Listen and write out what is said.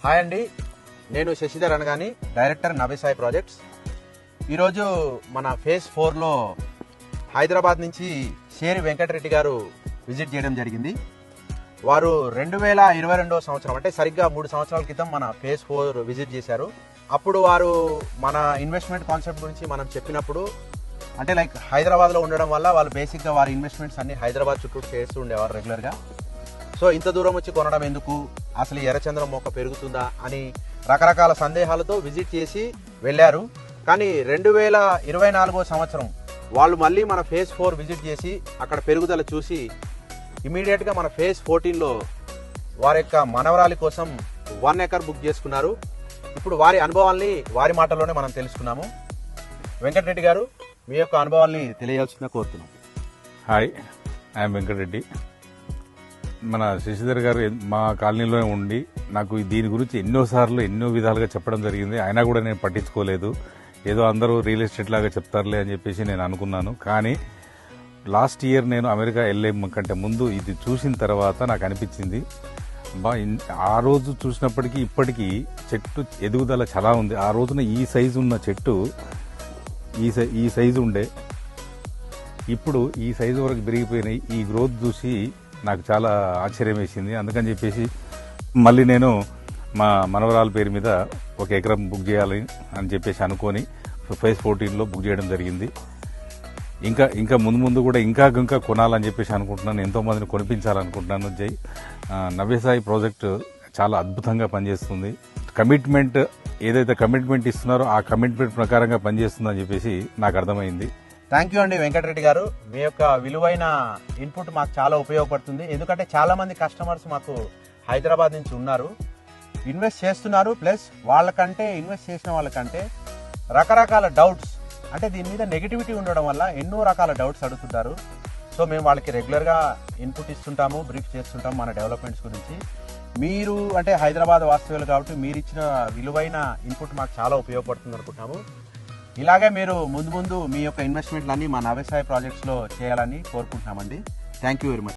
Hi అండి, నేను శశిధర్ అనగాని, director Navyasai projects. ఈరోజు మన ఫేజ్ 4లో హైదరాబాద్ నుంచి షేరి వెంకటరెడ్డి గారు విజిట్ చేయడం జరిగింది. వారు 2022 సంవత్సరం అంటే సరిగ్గా 3 సంవత్సరాల క్రితం మన ఫేజ్ 4 విజిట్ చేశారు. అప్పుడు వారు మన ఇన్వెస్ట్మెంట్ కాన్సెప్ట్ గురించి మనం చెప్పినప్పుడు అంటే లైక్ హైదరాబాద్లో ఉండడం వల్ల వాళ్ళు బేసిక్గా వారి ఇన్వెస్ట్మెంట్స్ అన్ని హైదరాబాద్ చుట్టూ చేస్తూ ఉండేవారు రెగ్యులర్గా. సో ఇంత దూరం వచ్చి కొనడం ఎందుకు, అసలు ఎర్రచంద్రం మొక్క పెరుగుతుందా అని రకరకాల సందేహాలతో విజిట్ చేసి వెళ్ళారు. కానీ 2024 సంవత్సరం వాళ్ళు మళ్ళీ మన ఫేజ్ 4 విజిట్ చేసి అక్కడ పెరుగుదల చూసి ఇమీడియట్గా మన ఫేజ్ 14లో వారి యొక్క మనవరాలి కోసం 1 ఎకర్ బుక్ చేసుకున్నారు. ఇప్పుడు వారి అనుభవాల్ని వారి మాటల్లోనే మనం తెలుసుకున్నాము. వెంకటరెడ్డి గారు, మీ యొక్క అనుభవాల్ని తెలియాల్సిందిగా కోరుతున్నాం. Hi, I'm Venkatareddy. మన శశిధర్ గారు మా కాలనీలోనే ఉండి నాకు దీని గురించి ఎన్నోసార్లు ఎన్నో విధాలుగా చెప్పడం జరిగింది. అయినా కూడా నేను పట్టించుకోలేదు. ఏదో అందరూ రియల్ ఎస్టేట్ లాగా చెప్తారులే అని చెప్పేసి నేను అనుకున్నాను. కానీ లాస్ట్ ఇయర్ నేను అమెరికా వెళ్ళే కంటే ముందు ఇది చూసిన తర్వాత నాకు అనిపించింది, ఆ రోజు చూసినప్పటికీ ఇప్పటికీ చెట్టు ఎదుగుదల చాలా ఉంది. ఆ రోజున ఈ సైజు ఉన్న చెట్టు ఈ సైజు ఉండే, ఇప్పుడు ఈ సైజు వరకు పెరిగిపోయినాయి. ఈ గ్రోత్ చూసి నాకు చాలా ఆశ్చర్యం వేసింది. అందుకని చెప్పేసి మళ్ళీ నేను మా మనవరాల పేరు మీద 1 ఎకరం బుక్ చేయాలి అని చెప్పేసి అనుకొని ఫేజ్ 14లో బుక్ చేయడం జరిగింది. ఇంకా ముందు కూడా ఇంకా కొనాలని చెప్పేసి అనుకుంటున్నాను. ఎంతోమందిని కొనిపించాలనుకుంటున్నాను. నవ్యసాయి ప్రాజెక్టు చాలా అద్భుతంగా పనిచేస్తుంది. ఏదైతే కమిట్మెంట్ ఇస్తున్నారో ఆ కమిట్మెంట్ ప్రకారంగా పనిచేస్తుందని చెప్పేసి నాకు అర్థమైంది. థ్యాంక్ యూ అండి వెంకటరెడ్డి గారు. మీ యొక్క విలువైన ఇన్పుట్ మాకు చాలా ఉపయోగపడుతుంది. ఎందుకంటే చాలా మంది కస్టమర్స్ మాకు హైదరాబాద్ నుంచి ఉన్నారు, ఇన్వెస్ట్ చేస్తున్నారు. ప్లస్ వాళ్ళకంటే ఇన్వెస్ట్ చేసిన వాళ్ళకంటే రకరకాల డౌట్స్, అంటే దీని మీద నెగిటివిటీ ఉండడం వల్ల ఎన్నో రకాల డౌట్స్ అడుగుతుంటారు. సో మేము వాళ్ళకి రెగ్యులర్గా ఇన్పుట్ ఇస్తుంటాము, బ్రీఫ్ చేస్తుంటాము మన డెవలప్మెంట్స్ గురించి. మీరు అంటే హైదరాబాద్ వాస్తవ్యులు కాబట్టి మీరు ఇచ్చిన విలువైన ఇన్పుట్ మాకు చాలా ఉపయోగపడుతుంది అనుకుంటున్నాము. ఇలాగే మీరు ముందు మీ యొక్క ఇన్వెస్ట్మెంట్లన్నీ మా నవ్యసాయి ప్రాజెక్ట్స్లో చేయాలని కోరుకుంటున్నామండి. Thank you very much.